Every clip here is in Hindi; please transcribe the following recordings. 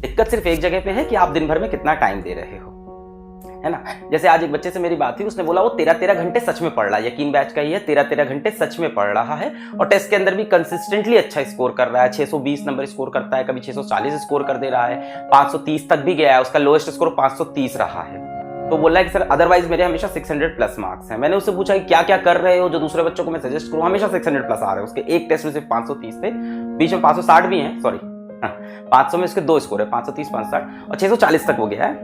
दिक्कत सिर्फ एक जगह पे है कि आप दिन भर में कितना टाइम दे रहे हो, है ना। जैसे आज एक बच्चे से मेरी बात हुई, उसने बोला वो 13-13 घंटे सच में पढ़ रहा है, यकीन बैच का ही है, 13-13 घंटे सच में पढ़ रहा है और टेस्ट के अंदर भी कंसिस्टेंटली अच्छा स्कोर कर रहा है, 620 नंबर स्कोर करता है, कभी 640 स्कोर कर दे रहा है, 530 तक भी गया है, उसका लोएस्ट स्कोर 530 रहा है। तो बोल रहा है कि सर अदरवाइज मेरे हमेशा 600 प्लस मार्क्स हैं। मैंने उससे पूछा कि क्या क्या कर रहे हो जो दूसरे बच्चों को मैं सजेस्ट करूं, हमेशा 600 प्लस आ रहे हैं। उसके एक टेस्ट में सिर्फ 530 थे, बीच में 560 भी हैं, सॉरी 500 में इसके 2 स्कोर है, 530 560 और 640 तक हो गया है।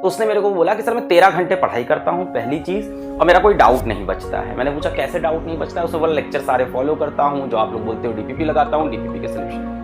तो उसने मेरे को बोला कि सर मैं 13 घंटे पढ़ाई करता हूँ पहली चीज, और मेरा कोई डाउट नहीं बचता है। मैंने पूछा कैसे डाउट नहीं बचता है, उसने बोला लेक्चर सारे फॉलो करता हूँ, जो आप लोग बोलते हो डीपीपी लगाता हूँ, डीपीपी के सोल्यूशन।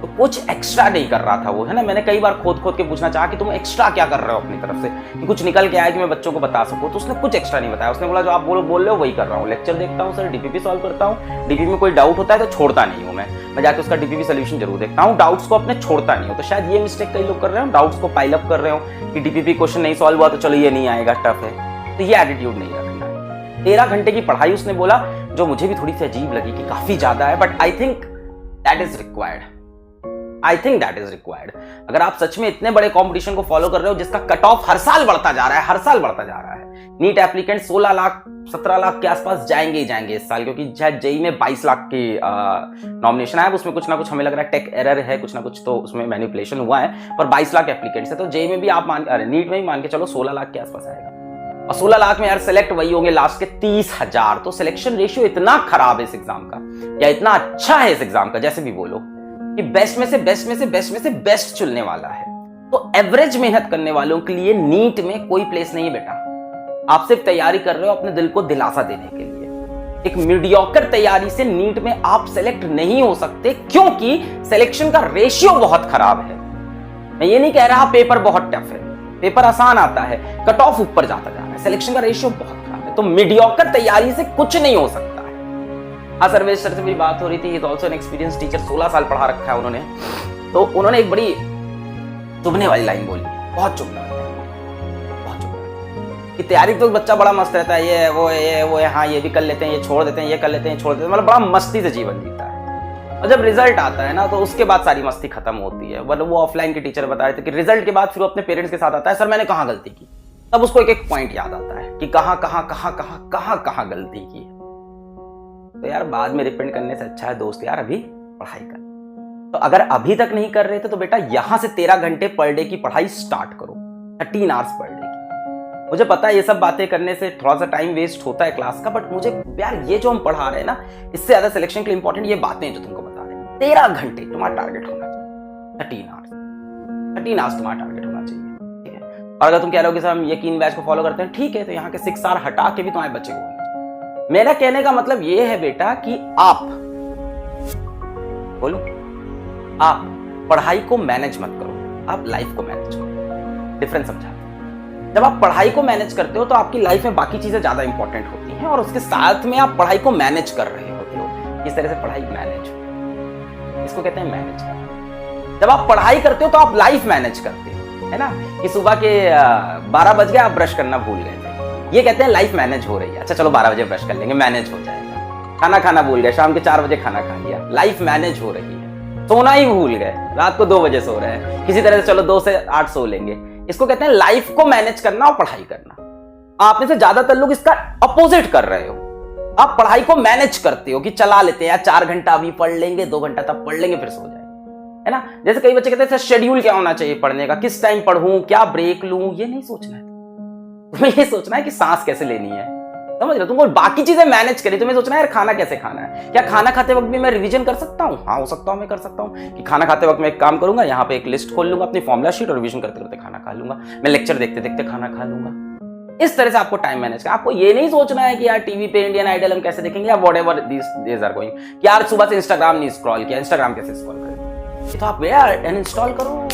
तो कुछ एक्स्ट्रा नहीं कर रहा था वो, है ना। मैंने कई बार खोद खोद के पूछना चाहा कि तुम एक्स्ट्रा क्या कर रहे हो अपनी तरफ से कि कुछ निकल के आया कि मैं बच्चों को बता सकूं, तो उसने कुछ एक्स्ट्रा नहीं बताया। उसने बोला जो आप बोल रहे हो वही कर रहा हूँ, लेक्चर देखता हूँ सर, डीपीपी सॉल्व करता हूँ, डीपीपी में कोई डाउट होता है तो छोड़ता नहीं हूँ, मैं जाके उसका डीपीपी सोल्यूशन जरूर देखता हूँ, डाउट्स को अपने छोड़ता नहीं हूँ। तो शायद ये मिस्टेक कई लोग कर रहे हो, डाउट्स को पाइल अप कर रहे हो कि डीपीपी क्वेश्चन नहीं सॉल्व हुआ तो चलो ये नहीं आएगा, टफ है। तो ये एटीट्यूड नहीं रखना है। 13 घंटे की पढ़ाई उसने बोला, जो मुझे भी थोड़ी सी अजीब लगी कि काफी ज्यादा है, but I think that is required. अगर आप सच में इतने बड़े कंपटीशन को फॉलो कर रहे हो जिसका कट ऑफ हर साल बढ़ता जा रहा है, नीट एप्लीकेंट 16 लाख 17 लाख के आसपास जाएंगे ही जाएंगे इस साल, क्योंकि शायद जेई में 22 लाख की नॉमिनेशन आया, उसमें कुछ ना कुछ हमें लग रहा है टेक एरर है, कुछ ना कुछ तो उसमें मैनिपुलेशन हुआ है, पर 22 लाख एप्लीकेंट्स है। तो जेई में भी आप नीट में भी मान के चलो 16 लाख के आसपास आएगा, और 16 लाख में यार सिलेक्ट वही होंगे लास्ट के 30,000। तो सिलेक्शन रेशियो इतना खराब है इस एग्जाम का, या इतना अच्छा है इस एग्जाम का, जैसे भी बोलो, कि बेस्ट में से बेस्ट चुनने वाला है। तो एवरेज मेहनत करने वालों के लिए नीट में कोई प्लेस नहीं है बेटा। आप सिर्फ तैयारी कर रहे हो अपने दिल को दिलासा देने के लिए। एक मीडियोकर तैयारी से नीट में आप सेलेक्ट नहीं हो सकते, क्योंकि सिलेक्शन का रेशियो बहुत खराब है। मैं ये नहीं कह रहा पेपर बहुत टफ है, पेपर आसान आता है, कट ऑफ ऊपर जाता जा रहा है, सिलेक्शन का रेशियो बहुत खराब है। तो मीडियोकर तैयारी से कुछ नहीं हो सकता। हाँ, सर्वेश सर से मेरी बात हो रही थी, is also an experience teacher, 16 साल पढ़ा रखा है उन्होंने। तो उन्होंने एक बड़ी चुभने वाली लाइन बोली, बहुत चुभने वाली, कि तैयारी तो बच्चा बड़ा मस्त रहता है, ये वो हाँ ये भी कर लेते हैं, ये छोड़ देते हैं, ये कर लेते हैं, छोड़ देते हैं, मतलब बड़ा मस्ती से जीवन जीता है। और जब रिजल्ट आता है ना, तो उसके बाद सारी मस्ती खत्म होती है। मतलब वो ऑफलाइन के टीचर बता रहे थे कि रिजल्ट के बाद फिर वो अपने पेरेंट्स के साथ आता है, सर मैंने कहाँ गलती की, तब उसको एक एक पॉइंट याद आता है कि कहाँ गलती की। तो यार बाद में रिपेंट करने से अच्छा है दोस्त यार अभी पढ़ाई कर। तो अगर अभी तक नहीं कर रहे थे तो बेटा यहां से 13 घंटे पर डे की पढ़ाई स्टार्ट करो, 13 आवर्स पर डे की। मुझे पता है ये सब बातें करने से थोड़ा सा टाइम वेस्ट होता है क्लास का, बट मुझे यार ये जो हम पढ़ा रहे हैं ना, इससे ज्यादा सिलेक्शन के लिए इंपॉर्टेंट ये बातें जो तुमको बता रहे हैं। 13 घंटे तुम्हारा टारगेट होना चाहिए, 13 आवर्स तुम्हारा टारगेट होना चाहिए, ठीक है। और अगर तुम कह रहे हो कि सर हम यकीन बैच को फॉलो करते हैं, ठीक है, तो यहाँ के 6 आवर हटा के भी तुम्हारे बच्चे को। मेरा कहने का मतलब ये है बेटा कि आप बोलो, आप पढ़ाई को मैनेज मत करो, आप लाइफ को मैनेज करो। डिफरेंस समझा? जब आप पढ़ाई को मैनेज करते हो तो आपकी लाइफ में बाकी चीजें ज्यादा इंपॉर्टेंट होती हैं, और उसके साथ में आप पढ़ाई को मैनेज कर रहे होते हो। इस तरह से पढ़ाई मैनेज, इसको कहते हैं मैनेज करना। जब आप पढ़ाई करते हो तो आप लाइफ मैनेज करते हो, है ना, कि सुबह के 12 बज गए, आप ब्रश करना भूल गए थे, ये कहते हैं लाइफ मैनेज हो रही है। अच्छा चलो 12 बजे ब्रश कर लेंगे, मैनेज हो जाएगा। खाना खाना भूल गए, शाम के 4 बजे खाना खा लिया, लाइफ मैनेज हो रही है। सोना ही भूल गए, रात को 2 बजे सो रहे हैं, किसी तरह से चलो 2 से 8 सो लेंगे। इसको कहते हैं लाइफ को मैनेज करना और पढ़ाई करना। आप में से ज्यादातर लोग इसका अपोजिट कर रहे हो। आप पढ़ाई को मैनेज करते हो कि चला लेते हैं यार, 4 घंटा अभी पढ़ लेंगे, 2 घंटा तब पढ़ लेंगे, फिर सो जाएंगे, है ना। जैसे कई बच्चे कहते हैं सर शेड्यूल क्या होना चाहिए पढ़ने का, किस टाइम पढ़ूं, क्या ब्रेक लूं, ये नहीं सोचना है। तुम्हें ये सोचना है कि सांस कैसे लेनी है, समझ रहे हो। तुमको बाकी चीजें मैनेज करी, तुम्हें सोचना है यार खाना कैसे खाना है, क्या खाना खाते वक्त भी मैं रिवीजन कर सकता हूँ? हाँ हो सकता हूँ, मैं कर सकता हूँ कि खाना खाते वक्त मैं एक काम करूंगा, यहाँ पे एक लिस्ट खोल लूंगा अपनी फॉर्मुला शीट, और रिवीजन करते करते खाना खा लूंगा, मैं लेक्चर देखते देखते खाना खा लूंगा। इस तरह से आपको टाइम मैनेज करना। आपको ये नहीं सोचना है कि यार टीवी पे इंडियन आइडल हम कैसे देखेंगे, या व्हाटएवर दिस आर गोइंग, कि यार सुबह से इंस्टाग्राम नहीं स्क्रॉल किया, इंस्टाग्राम कैसे स्क्रॉल करें। तो आप यार अनइंस्टॉल करो,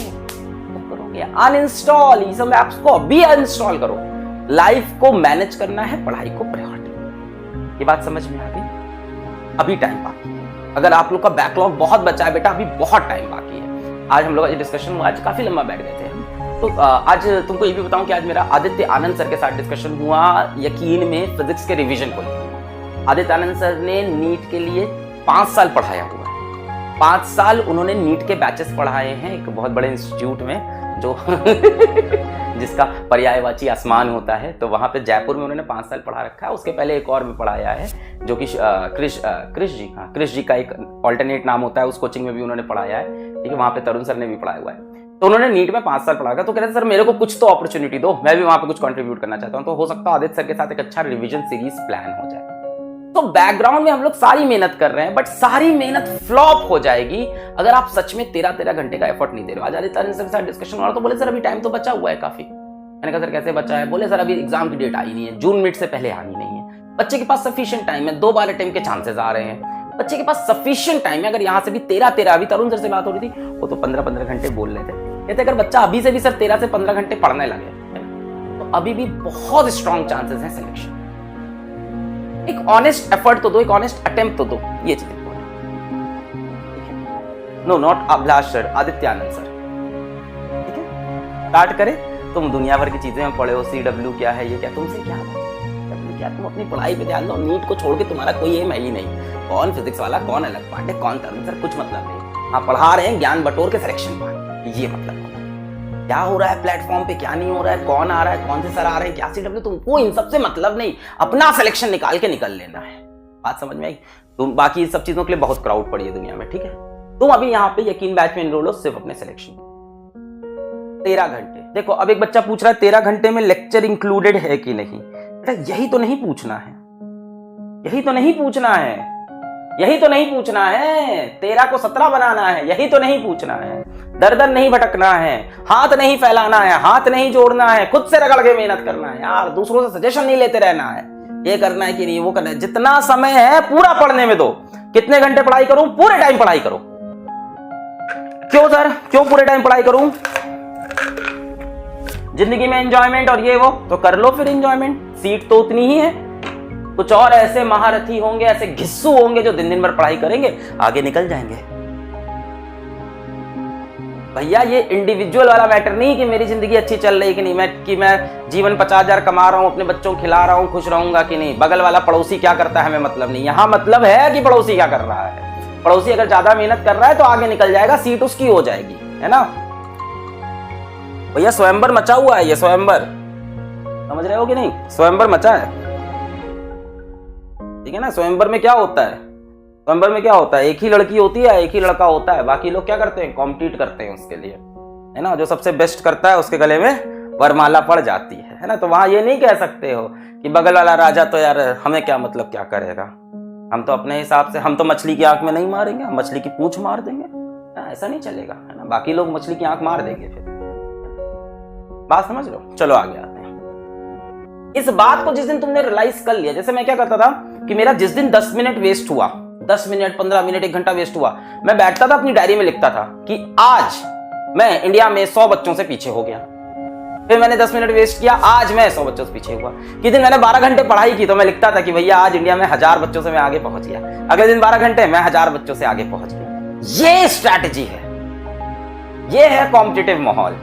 अनइंस्टॉल ये सब ऐप्स को अभी अनइंस्टॉल करो। लाइफ को मैनेज करना है, पढ़ाई को प्रायोरिटी। ये बात समझ में आ गई? अभी टाइम बाकी है। अगर आप लोग का बैकलॉग बहुत बचा है बेटा, अभी बहुत टाइम बाकी है। आज हम लोग का डिस्कशन हुआ, आज काफी लंबा बैठ गए थे हम। तो आज तुमको ये भी बताऊं कि आज मेरा आदित्य आनंद सर के साथ डिस्कशन हुआ यकीन में फिजिक्स के रिवीजन को लेकर। आदित्य आनंद सर ने नीट के लिए 5 साल पढ़ाया हुआ है, 5 साल उन्होंने नीट के बैचेस पढ़ाए हैं एक बहुत बड़े इंस्टीट्यूट में जो जिसका पर्यायवाची आसमान होता है, तो वहाँ पे जयपुर में उन्होंने 5 साल पढ़ा रखा है। उसके पहले एक और में पढ़ाया है जो कि क्रिश जी का एक ऑल्टरनेट नाम होता है, उस कोचिंग में भी उन्होंने पढ़ाया है, ठीक है। वहाँ पे तरुण सर ने भी पढ़ाया हुआ है। तो उन्होंने नीट में 5 साल पढ़ा था। तो कह रहे थे सर मेरे को कुछ तो अपॉर्चुनिटी दो, मैं भी वहाँ पे कुछ कंट्रीब्यूट करना चाहता हूँ। तो हो सकता है आदित्य सर के साथ एक अच्छा रिवीजन सीरीज प्लान हो जाए। तो बैकग्राउंड में हम लोग सारी मेहनत कर रहे हैं, बट सारी मेहनत फ्लॉप हो जाएगी अगर आप सच में 13 घंटे का एफर्ट नहीं दे रहे हो। आज आदित्य सर के साथ डिस्कशन हो रहा, तो बोले सर अभी टाइम तो बचा हुआ है काफी। मैंने कहा सर कैसे बचा है? बोले सर अभी एग्जाम की डेट आई नहीं है, जून मिड से पहले आनी नहीं है। बच्चे के पास सफिशिएंट टाइम है, 2 बार अटेम्प्ट के चांसेस आ रहे हैं, बच्चे के पास सफिशिएंट टाइम है। अगर यहाँ से भी 13 अभी तरुण सर से बात हो रही थी, वो तो 15 घंटे बोल रहे थे। कहते अगर बच्चा अभी से भी सर 13 से 15 घंटे पढ़ने लगे तो अभी भी बहुत स्ट्रॉन्ग चांसेस हैं सिलेक्शन। एक ऑनेस्ट एफर्ट तो दो, एक ऑनेस्ट अटेम्प्ट तो दो, ये चीज no not Abhilash sir, Adityanand sir, ठीक है। स्टार्ट करें, तुम दुनिया भर की चीजें में पढ़े हो, CW क्या है, ये क्या, तुमसे क्या क्या, तुम अपनी पढ़ाई पे ध्यान दो। नीट को छोड़ के तुम्हारा कोई एम है ही नहीं। कौन फिजिक्स वाला, कौन अलग पार्ट है, कौन तरुण सर, कुछ मतलब नहीं। हाँ पढ़ा रहे हैं ज्ञान बटोर के सिलेक्शन पार्ट, ये मतलब क्या हो रहा है प्लेटफॉर्म पे, क्या नहीं हो रहा है, कौन आ रहा है, कौन से सर आ रहे हैं, क्या CW, तुमको इन सबसे मतलब नहीं। अपना सिलेक्शन निकाल के निकल लेना है। बात समझ में आई? तुम बाकी सब चीजों के लिए बहुत क्राउड पड़ी है दुनिया में, ठीक है। तुम अभी यहाँ पे यकीन बैच में एनरोल हो सिर्फ अपने सिलेक्शन 13 घंटे। देखो अब एक बच्चा पूछ रहा है 13 घंटे में लेक्चर इंक्लूडेड है कि नहीं। बेटा यही तो नहीं पूछना है, यही तो नहीं पूछना है, यही तो नहीं पूछना है। 13 को 17 बनाना है, यही तो नहीं पूछना है। दर दर नहीं भटकना है, हाथ नहीं फैलाना है, हाथ नहीं जोड़ना है, खुद से रगड़ के मेहनत करना है यार। दूसरों से सजेशन नहीं लेते रहना है, ये करना है कि नहीं वो करना है। जितना समय है पूरा पढ़ने में दो। कितने घंटे पढ़ाई करूं? पूरे टाइम पढ़ाई करो। क्यों सर, क्यों पूरे टाइम पढ़ाई करूं? जिंदगी में एंजॉयमेंट और ये वो तो कर लो फिर एंजॉयमेंट, सीट तो उतनी ही है। कुछ और ऐसे महारथी होंगे, ऐसे घिस्सू होंगे जो दिन दिन भर पढ़ाई करेंगे, आगे निकल जाएंगे। भैया ये इंडिविजुअल वाला मैटर नहीं कि मेरी जिंदगी अच्छी चल रही कि नहीं, मैं जीवन 50,000 कमा रहा हूं, अपने बच्चों को खिला रहा हूं, खुश रहूंगा कि नहीं, बगल वाला पड़ोसी क्या करता है हमें मतलब नहीं। यहां मतलब है कि पड़ोसी क्या कर रहा है। पड़ोसी अगर ज्यादा मेहनत कर रहा है तो आगे निकल जाएगा, सीट उसकी हो जाएगी, है ना भैया। स्वयंवर मचा हुआ है, ये स्वयंवर, समझ रहे हो कि नहीं? स्वयंवर मचा है, ठीक है ना। स्वयंवर में क्या होता है? स्वयंवर में क्या होता है? एक ही लड़की होती है, एक ही लड़का होता है, बाकी लोग क्या करते हैं? कॉम्पीट करते हैं उसके लिए, है ना। जो सबसे बेस्ट करता है उसके गले में वरमाला पड़ जाती है ना। तो वहां ये नहीं कह सकते हो कि बगल वाला राजा तो यार हमें क्या मतलब, क्या करेगा, हम तो अपने हिसाब से, हम तो मछली की आंख में नहीं मारेंगे, हम मछली की पूंछ मार देंगे, ऐसा नहीं चलेगा, है ना। बाकी लोग मछली की आंख मार देंगे फिर। बात समझ लो। चलो आगे आते हैं। इस बात को जिस दिन तुमने रियलाइज कर लिया, जैसे मैं क्या करता था कि मेरा जिस दिन 10 मिनट वेस्ट हुआ, 10 मिनट 15 मिनट 1 घंटा वेस्ट हुआ, मैं बैठता था अपनी डायरी में लिखता था कि आज मैं इंडिया में 100 बच्चों से पीछे हो गया। फिर मैंने 10 मिनट वेस्ट किया, आज मैं 100 बच्चों से पीछे हुआ। किसी दिन मैंने 12 घंटे पढ़ाई की तो मैं लिखता था कि भैया आज इंडिया में 1000 बच्चों से मैं आगे पहुंच गया। अगले दिन 12 घंटे मैं 1000 बच्चों से आगे पहुंच गया। ये स्ट्रैटेजी है, ये है कॉम्पिटिटिव माहौल।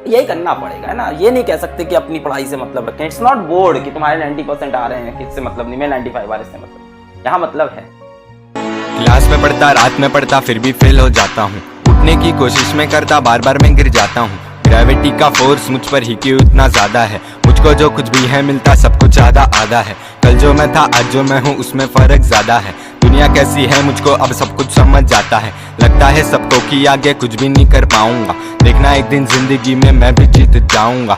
यही करना पड़ेगा, है ना। ये नहीं कह सकते कि अपनी पढ़ाई से मतलब रखें। इट्स नॉट बोर्ड कि तुम्हारे 90% आ रहे हैं, किससे मतलब नहीं, मैं 95 आ रहे इससे मतलब। यहाँ मतलब है क्लास में पढ़ता, रात में पढ़ता, फिर भी फेल हो जाता हूँ। उठने की कोशिश में करता, बार बार मैं गिर जाता हूँ। ग्रेविटी का फोर्स मुझ पर ही क्यों इतना ज्यादा है। मुझको जो कुछ भी है मिलता, सब कुछ आधा आधा है। कल जो मैं था, आज जो मैं हूँ, उसमें फर्क ज्यादा है। दुनिया कैसी है मुझको अब सब कुछ समझ जाता है। लगता है सबको कि आगे कुछ भी नहीं कर पाऊंगा। देखना एक दिन जिंदगी में मैं भी जीत जाऊंगा।